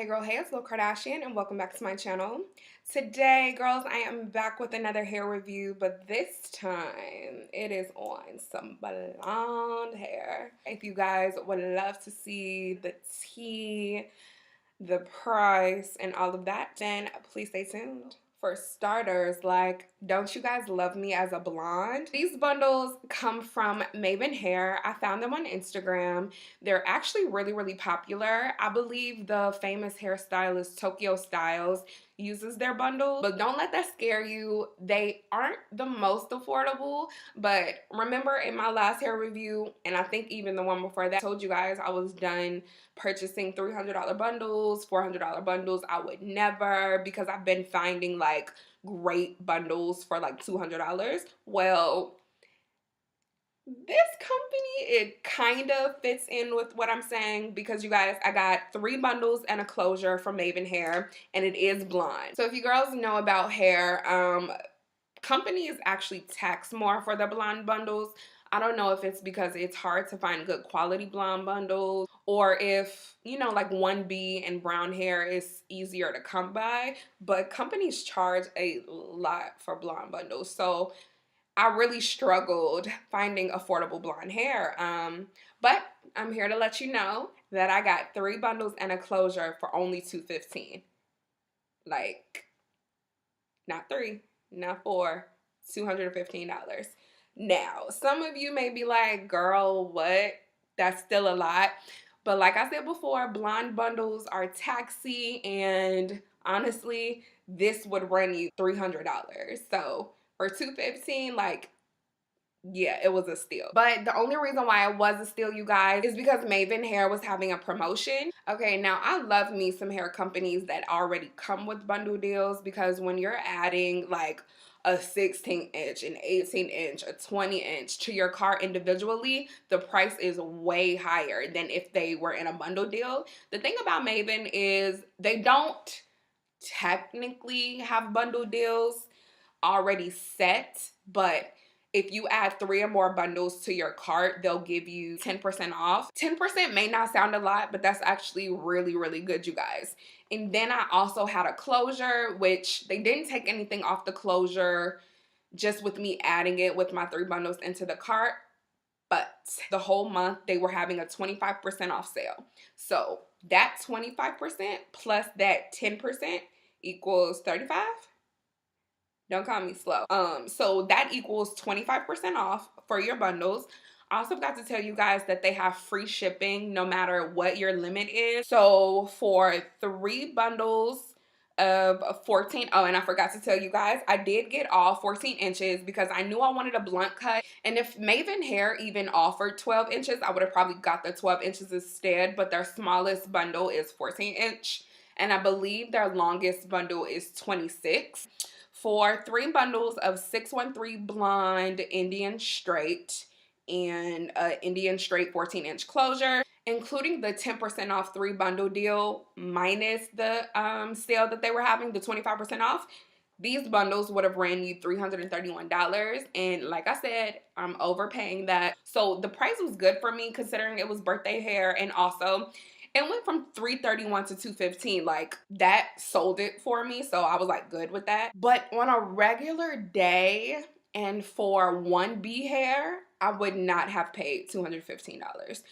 Hey girl, hey, it's Lil Kardashian and welcome back to my channel. Today, girls, I am back with another hair review, but this time it is on some blonde hair. If you guys would love to see the tea, the price, and all of that, then please stay tuned. For starters, like, don't you guys love me as a blonde? These bundles come from Mayvenn Hair. I found them on Instagram. They're actually really popular. I believe the famous hairstylist Tokyo Styles uses their bundles, but don't let that scare you. They aren't the most affordable, but remember in my last hair review, and I think even the one before that, I told you guys I was done purchasing $300 bundles, $400 bundles. I would never, because I've been finding like great bundles for like $200. Well, this company, it kind of fits in with what I'm saying because you guys, I got 3 bundles and a closure from Mayvenn Hair, and it is blonde. So if you girls know about hair, companies actually tax more for the blonde bundles. I don't know if it's because it's hard to find good quality blonde bundles or if, you know, like 1B and brown hair is easier to come by, but companies charge a lot for blonde bundles. So I really struggled finding affordable blonde hair. But I'm here to let you know that I got 3 bundles and a closure for only $215. Like, not 3, not 4, $215. Now, some of you may be like, girl, what? That's still a lot. But like I said before, blonde bundles are taxi, and honestly, this would run you $300. So for $215, like, yeah, it was a steal. But the only reason why it was a steal, you guys, is because Mayvenn Hair was having a promotion. Okay, now I love me some hair companies that already come with bundle deals, because when you're adding like a 16-inch, an 18-inch, a 20-inch to your cart individually, the price is way higher than if they were in a bundle deal. The thing about Mayvenn is they don't technically have bundle deals already set, but if you add 3 or more bundles to your cart, they'll give you 10% off. 10% may not sound a lot, but that's actually really good, you guys. And then I also had a closure, which they didn't take anything off the closure, just with me adding it with my 3 bundles into the cart. But the whole month they were having a 25% off sale. So that 25% plus that 10% equals 35. Don't call me slow. So that equals 25% off for your bundles. I also forgot to tell you guys that they have free shipping no matter what your limit is. So for 3 bundles of 14, oh, and I forgot to tell you guys, I did get all 14 inches because I knew I wanted a blunt cut. And if Mayvenn Hair even offered 12 inches, I would have probably got the 12 inches instead, but their smallest bundle is 14 inch. And I believe their longest bundle is 26. For 3 bundles of 613 blonde Indian straight and Indian straight 14-inch closure, including the 10% off 3 bundle deal minus the sale that they were having, the 25% off, these bundles would have ran you $331. And like I said, I'm overpaying that. So the price was good for me considering it was birthday hair, and also it went from $331 to $215. Like, that sold it for me, so I was like good with that. But on a regular day and for 1B hair, I would not have paid $215.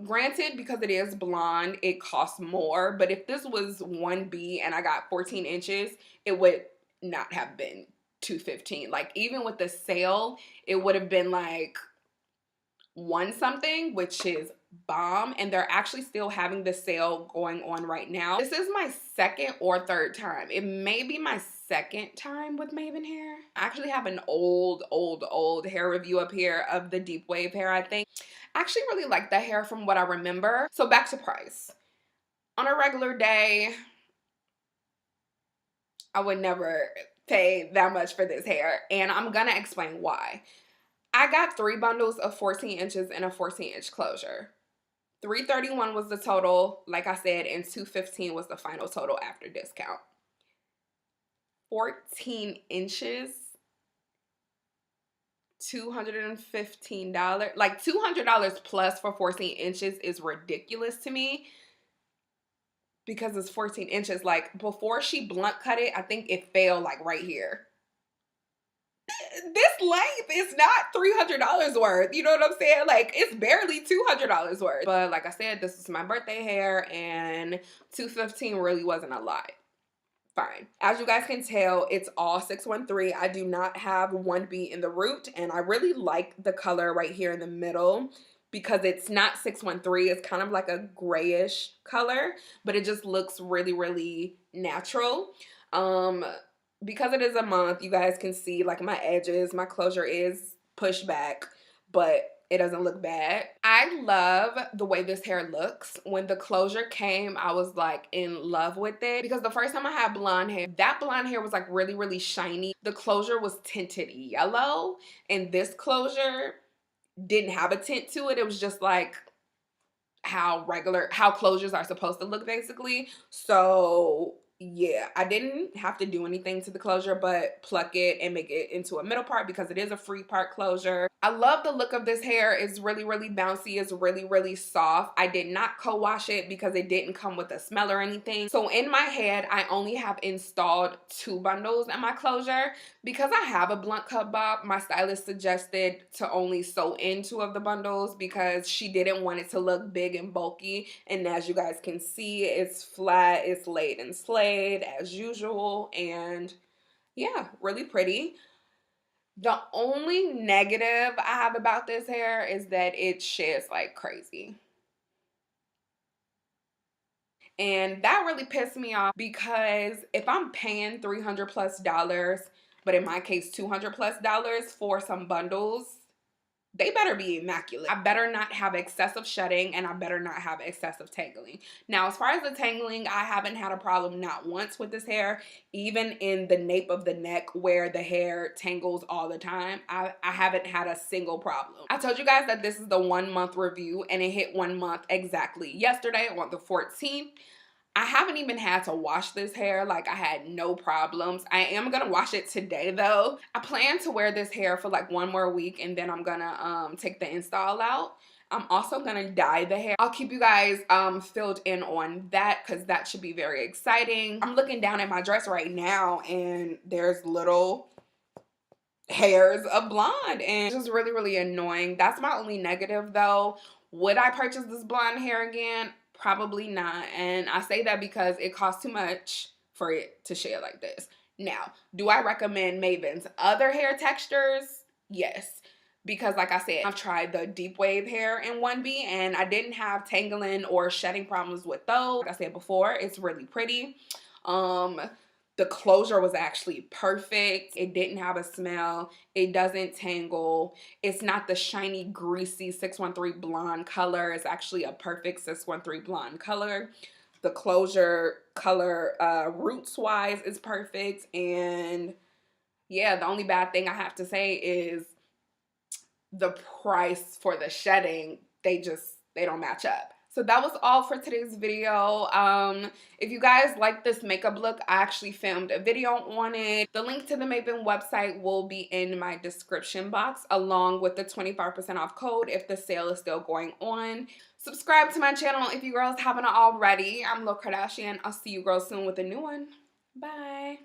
Granted, because it is blonde, it costs more, but if this was 1B and I got 14 inches, it would not have been $215. Like, even with the sale, it would have been like one something, which is bomb. And they're actually still having the sale going on right now. This is my 2nd or 3rd time. It may be my 2nd time with Mayvenn Hair. I actually have an old hair review up here of the deep wave hair, I think. I actually really like that hair from what I remember. So back to price. On a regular day, I would never pay that much for this hair, and I'm gonna explain why. I got 3 bundles of 14 inches and a 14-inch closure. $331 was the total, like I said, and $215 was the final total after discount. 14 inches, $215. Like, $200 plus for 14 inches is ridiculous to me. because it's 14 inches. Like before she blunt cut it, I think it fell like right here. This length is not $300 worth. You know what I'm saying? Like it's barely $200 worth. But like I said, this is my birthday hair and $215 really wasn't a lot. Fine. As you guys can tell, it's all 613. I do not have 1B in the root, and I really like the color right here in the middle because it's not 613. It's kind of like a grayish color, but it just looks really, really natural. Because it is a month, you guys can see like my edges, my closure is pushed back, but it doesn't look bad. I love the way this hair looks. When the closure came, I was like in love with it because the first time I had blonde hair, that blonde hair was like really, really shiny. The closure was tinted yellow, and this closure didn't have a tint to it. It was just like how closures are supposed to look basically. So yeah, I didn't have to do anything to the closure but pluck it and make it into a middle part because it is a free part closure. I love the look of this hair. It's really, really bouncy. It's really, really soft. I did not co-wash it because it didn't come with a smell or anything. So in my head, I only have installed 2 bundles in my closure. Because I have a blunt cut bob, my stylist suggested to only sew in 2 of the bundles because she didn't want it to look big and bulky. And as you guys can see, it's flat, it's laid and slayed as usual, and yeah, really pretty. The only negative I have about this hair is that it sheds like crazy. And that really pissed me off because if I'm paying $300+, but in my case $200+ for some bundles, they better be immaculate. I better not have excessive shedding, and I better not have excessive tangling. Now, as far as the tangling, I haven't had a problem not once with this hair. Even in the nape of the neck where the hair tangles all the time, I haven't had a single problem. I told you guys that this is the 1 month review, and it hit 1 month exactly yesterday on the 14th. I haven't even had to wash this hair. Like, I had no problems. I am gonna wash it today though. I plan to wear this hair for like 1 more week, and then I'm gonna take the install out. I'm also gonna dye the hair. I'll keep you guys filled in on that because that should be very exciting. I'm looking down at my dress right now and there's little hairs of blonde, and it's just really, really annoying. That's my only negative though. Would I purchase this blonde hair again? Probably not. And I say that because it costs too much for it to shed like this. Now, do I recommend Mayvenn's other hair textures? Yes. Because like I said, I've tried the deep wave hair in 1B and I didn't have tangling or shedding problems with those. Like I said before, it's really pretty. The closure was actually perfect. It didn't have a smell. It doesn't tangle. It's not the shiny, greasy 613 blonde color. It's actually a perfect 613 blonde color. The closure color, roots-wise, is perfect. And yeah, the only bad thing I have to say is the price for the shedding. They don't match up. So that was all for today's video. If you guys like this makeup look, I actually filmed a video on it. The link to the Mayvenn website will be in my description box, along with the 25% off code if the sale is still going on. Subscribe to my channel if you girls haven't already. I'm Kardashian. I'll see you girls soon with a new one. Bye.